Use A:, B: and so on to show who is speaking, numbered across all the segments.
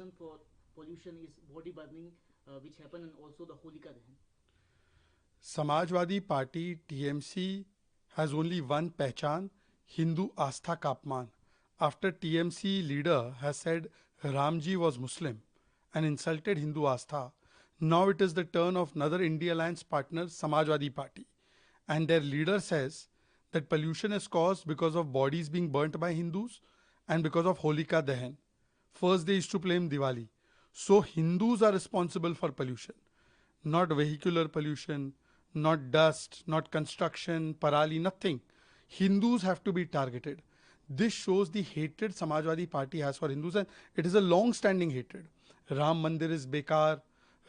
A: reason for pollution is body burning, which happened, and also the Holika Dahan.
B: Samajwadi Party TMC has only one pehchan, Hindu Astha ka apman. After TMC leader has said Ramji was Muslim and insulted Hindu Astha, now it is the turn of another India Alliance partner, Samajwadi Party. And their leader says that pollution is caused because of bodies being burnt by Hindus and because of Holika Dahan. First they used to blame Diwali. So Hindus are responsible for pollution, not vehicular pollution, not dust, not construction, parali, nothing. Hindus have to be targeted. This shows the hatred Samajwadi Party has for Hindus, and it is a long-standing hatred. Ram Mandir is bekar,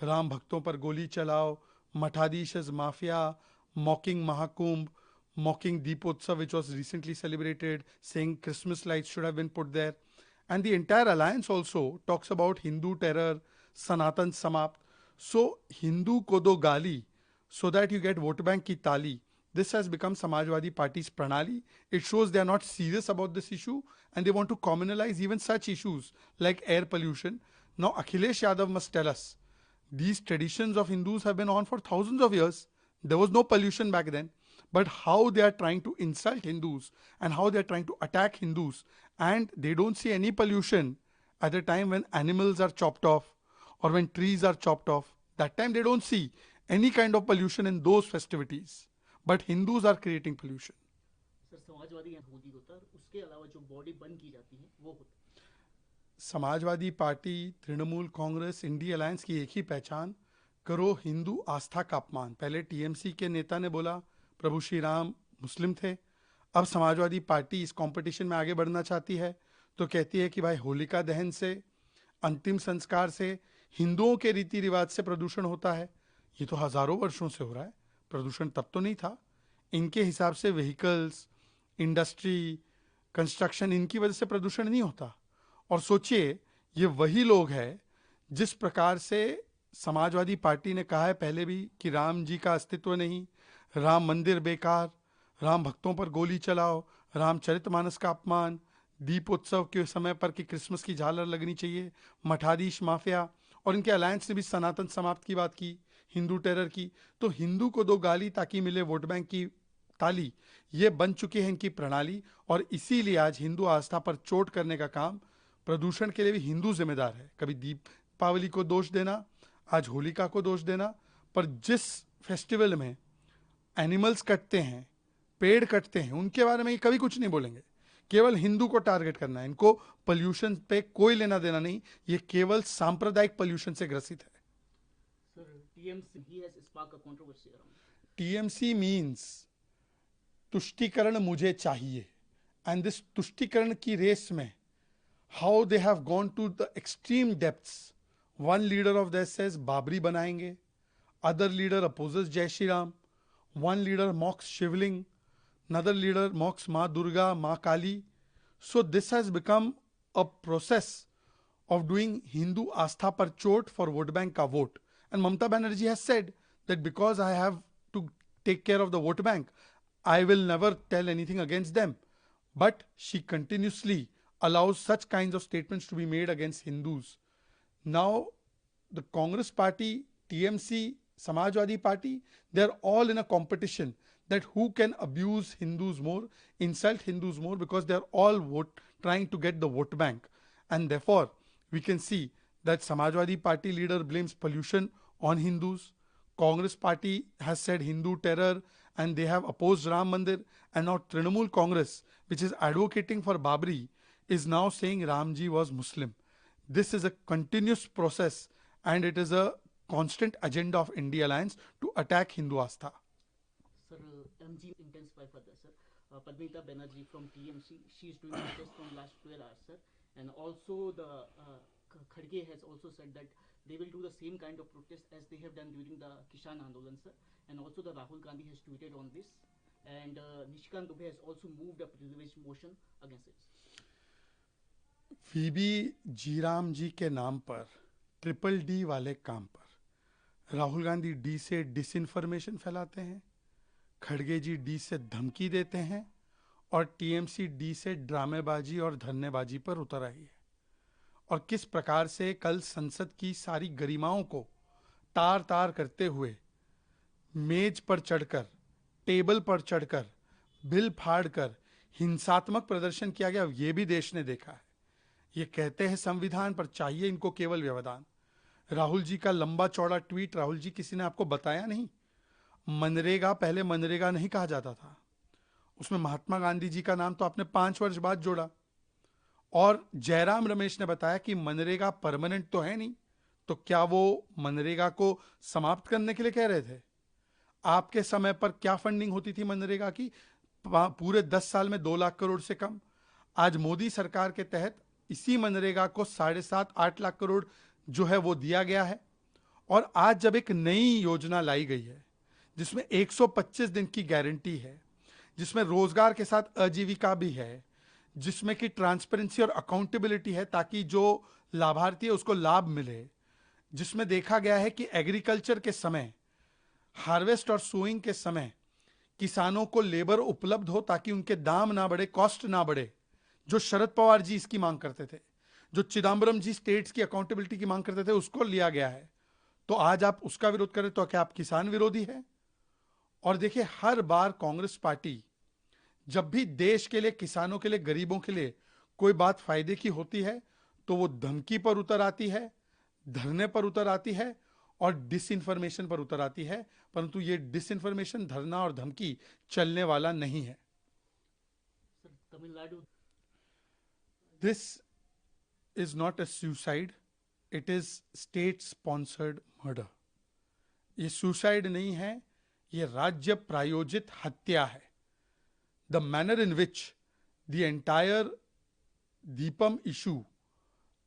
B: Ram Bhakton par goli chalao, Mathadish is mafia, mocking Mahakumbh, mocking Deepotsav, which was recently celebrated, saying Christmas lights should have been put there. And the entire alliance also talks about Hindu terror, Sanatan Samapt. So, Hindu ko do gali, so that you get vote bank ki tali. This has become Samajwadi Party's pranali. It shows they are not serious about this issue and they want to communalize even such issues like air pollution. Now Akhilesh Yadav must tell us, these traditions of Hindus have been on for thousands of years. There was no pollution back then. But how they are trying to insult Hindus and how they are trying to attack Hindus, and they don't see any pollution at the time when animals are chopped off or when trees are chopped off. That time they don't see any kind of pollution in those festivities. But Hindus are creating pollution.
A: Sir Samajwadi यहाँ होली होता है, उसके अलावा जो body burn की जाती है वो होता है.
B: Samajwadi party, Trinamool Congress, India alliance की एक ही पहचान, करो हिंदू आस्था का अपमान. पहले टीएमसी के नेता ने बोला प्रभु श्री राम मुस्लिम थे. अब समाजवादी पार्टी इस कंपटीशन में आगे बढ़ना चाहती है तो कहती है कि भाई होलिका दहन से, अंतिम संस्कार से, हिंदुओं के रीति रिवाज से प्रदूषण होता है. ये तो हजारों वर्षों से हो रहा है, प्रदूषण तब तो नहीं था. इनके हिसाब से व्हीकल्स, इंडस्ट्री, कंस्ट्रक्शन, इनकी वजह से प्रदूषण नहीं होता. और सोचिए, ये वही लोग हैं जिस प्रकार से समाजवादी पार्टी ने कहा है पहले भी कि राम जी का अस्तित्व नहीं, राम मंदिर बेकार, राम भक्तों पर गोली चलाओ, रामचरितमानस का अपमान, दीपोत्सव के समय पर कि क्रिसमस की झालर लगनी चाहिए, मठाधीश माफिया. और इनके अलायंस ने भी सनातन समाप्त की बात की, हिंदू टेरर की. तो हिंदू को दो गाली ताकि मिले वोट बैंक की ताली, ये बन चुकी है इनकी प्रणाली. और इसीलिए आज हिंदू आस्था पर चोट करने का काम, प्रदूषण के लिए भी हिंदू जिम्मेदार है. कभी दीपावली को दोष देना, आज होलिका को दोष देना, पर जिस फेस्टिवल में एनिमल्स कटते हैं, पेड़ कटते हैं, उनके बारे में ये कभी कुछ नहीं बोलेंगे. केवल हिंदू को टारगेट करना है. इनको पोल्यूशन पे कोई लेना देना नहीं. ये केवल सांप्रदायिक पोल्यूशन से ग्रसित है. टीएमसी मीन्स तुष्टीकरण मुझे चाहिए. एंड दिस तुष्टीकरण की रेस में how they have gone to the extreme depths. One leader of this says Babri बनाएंगे, other leader opposes Jai Shri Ram, one leader mocks Shivling, another leader mocks Ma Durga, Ma Kali. So this has become a process of doing Hindu Astha par chot for vote bank ka vote. And Mamata Banerjee has said that because I have to take care of the vote bank, I will never tell anything against them. But she continuously allows such kinds of statements to be made against Hindus. Now the Congress party, TMC, Samajwadi party, they are all in a competition that who can abuse Hindus more, insult Hindus more, because they are all trying to get the vote bank. And therefore, we can see that Samajwadi party leader blames pollution on Hindus. Congress party has said Hindu terror and they have opposed Ram Mandir. And now Trinamool Congress, which is advocating for Babri, is now saying Ramji was Muslim. This is a continuous process and it is a constant agenda of India Alliance to attack Hindu Astha.
A: Sir, MG intensify further, sir. Padmita Banerjee from TMC, she is doing protest from last 12 hours, sir. And also the Khadge has also said that they will do the same kind of protest as they have done during the Kishan Andolan, sir. And also the Rahul Gandhi has tweeted on this. And Nishikant Dubey has also moved a privilege motion against it.
B: VB जीराम जी के नाम पर, triple D वाले काम पर Rahul Gandhi D से disinformation फैलाते हैं, खड़गे जी डी से धमकी देते हैं और टीएमसी डी से ड्रामेबाजी और धन्यबाजी पर उतर आई है. और किस प्रकार से कल संसद की सारी गरिमाओं को तार तार करते हुए मेज पर चढ़कर, टेबल पर चढ़कर, बिल फाड़कर हिंसात्मक प्रदर्शन किया गया, ये भी देश ने देखा है। ये कहते हैं संविधान, पर चाहिए इनको केवल व्यवधान। राहुल जी का लंबा चौड़ा ट्वीट, राहुल जी किसी ने आपको बताया नहीं? मनरेगा पहले मनरेगा नहीं कहा जाता था, उसमें महात्मा गांधी जी का नाम तो आपने 5 वर्ष बाद जोड़ा। और जयराम रमेश ने बताया कि मनरेगा परमानेंट तो है नहीं, तो क्या वो मनरेगा को समाप्त करने के लिए कह रहे थे? आपके समय पर क्या फंडिंग होती थी मनरेगा की? पूरे 10 साल में 2 लाख करोड़ से कम। आज मोदी सरकार के तहत इसी मनरेगा को 7.5-8 लाख करोड़ जो है वो दिया गया है। और आज जब एक नई योजना लाई गई है जिसमें 125 दिन की गारंटी है, जिसमें रोजगार के साथ आजीविका भी है, जिसमें कि ट्रांसपेरेंसी और अकाउंटेबिलिटी है ताकि जो लाभार्थी है उसको लाभ मिले, जिसमें देखा गया है कि एग्रीकल्चर के समय, हार्वेस्ट और सोइंग के समय किसानों को लेबर उपलब्ध हो ताकि उनके दाम ना बढ़े, कॉस्ट ना बढ़े, जो शरद पवार जी इसकी मांग करते थे, जो चिदम्बरम जी स्टेट्स की अकाउंटेबिलिटी की मांग करते थे, उसको लिया गया है। तो आज आप उसका विरोध करें तो क्या आप किसान विरोधी है? और देखिए, हर बार कांग्रेस पार्टी जब भी देश के लिए, किसानों के लिए, गरीबों के लिए कोई बात फायदे की होती है तो वो धमकी पर उतर आती है, धरने पर उतर आती है और डिसइंफॉर्मेशन पर उतर आती है। परंतु ये डिसइंफॉर्मेशन, धरना और धमकी चलने वाला नहीं है।
A: Tamil Nadu,
B: this is not a suicide, it is state sponsored murder. ये सुसाइड नहीं है, ये राज्य प्रायोजित हत्या है। The manner in which the entire Deepam issue,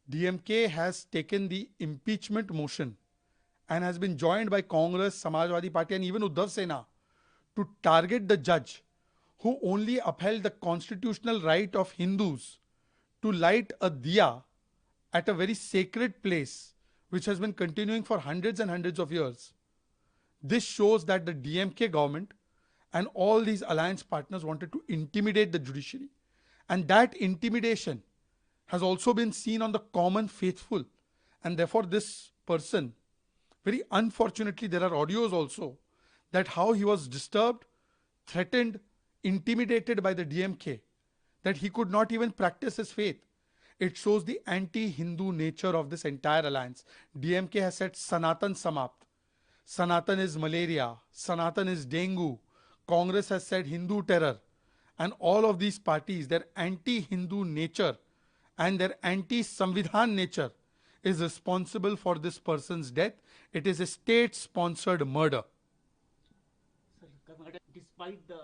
B: DMK has taken the impeachment motion and has been joined by Congress, Samajwadi Party and even Uddhav Sena to target the judge who only upheld the constitutional right of Hindus to light a diya at a very sacred place which has been continuing for hundreds and hundreds of years. This shows that the DMK government and all these alliance partners wanted to intimidate the judiciary. And that intimidation has also been seen on the common faithful. And therefore, this person, very unfortunately, there are audios also that how he was disturbed, threatened, intimidated by the DMK, that he could not even practice his faith. It shows the anti-Hindu nature of this entire alliance. DMK has said Sanatan Samapt. Sanatan is malaria. Sanatan is dengue. Congress has said Hindu terror. And all of these parties, their anti-Hindu nature and their anti-Samvidhan nature is responsible for this person's death. It is a state-sponsored murder.
A: Sir, Karnataka, despite the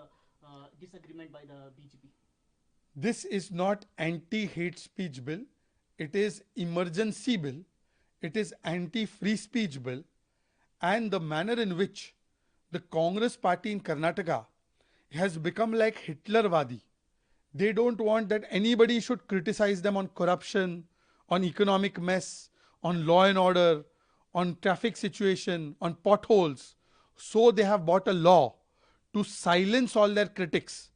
A: disagreement by the BJP.
B: This is not anti-hate speech bill. It is emergency bill. It is anti-free speech bill. And the manner in which the Congress party in Karnataka has become like Hitlerwadi. They don't want that anybody should criticize them on corruption, on economic mess, on law and order, on traffic situation, on potholes. So they have brought a law to silence all their critics.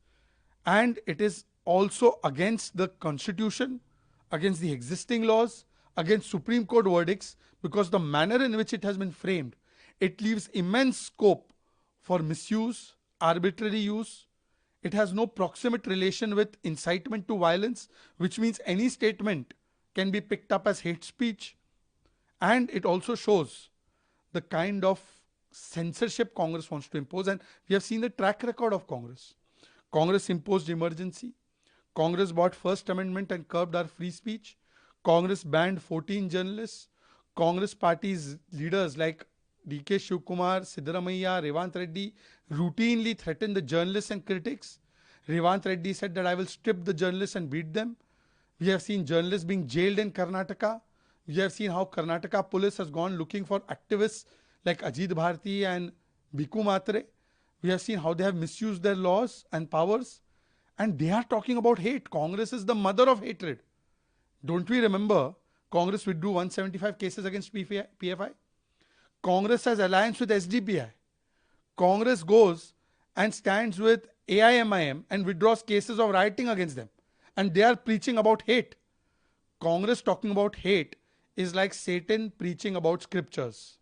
B: And it is also against the constitution, against the existing laws, against Supreme Court verdicts, because the manner in which it has been framed, it leaves immense scope for misuse, arbitrary use. It has no proximate relation with incitement to violence, which means any statement can be picked up as hate speech. And it also shows the kind of censorship Congress wants to impose. And we have seen the track record of Congress. Congress imposed emergency. Congress brought First Amendment and curbed our free speech. Congress banned 14 journalists. Congress party's leaders like D.K. Shivkumar, Siddaramaiah, Revant Reddy routinely threatened the journalists and critics. Revant Reddy said that I will strip the journalists and beat them. We have seen journalists being jailed in Karnataka. We have seen how Karnataka police has gone looking for activists like Ajit Bharti and Bhiku Matre. We have seen how they have misused their laws and powers. And they are talking about hate. Congress is the mother of hatred. Don't we remember Congress withdrew 175 cases against PFI? Congress has alliance with SDPI. Congress goes and stands with AIMIM and withdraws cases of rioting against them. And they are preaching about hate. Congress talking about hate is like Satan preaching about scriptures.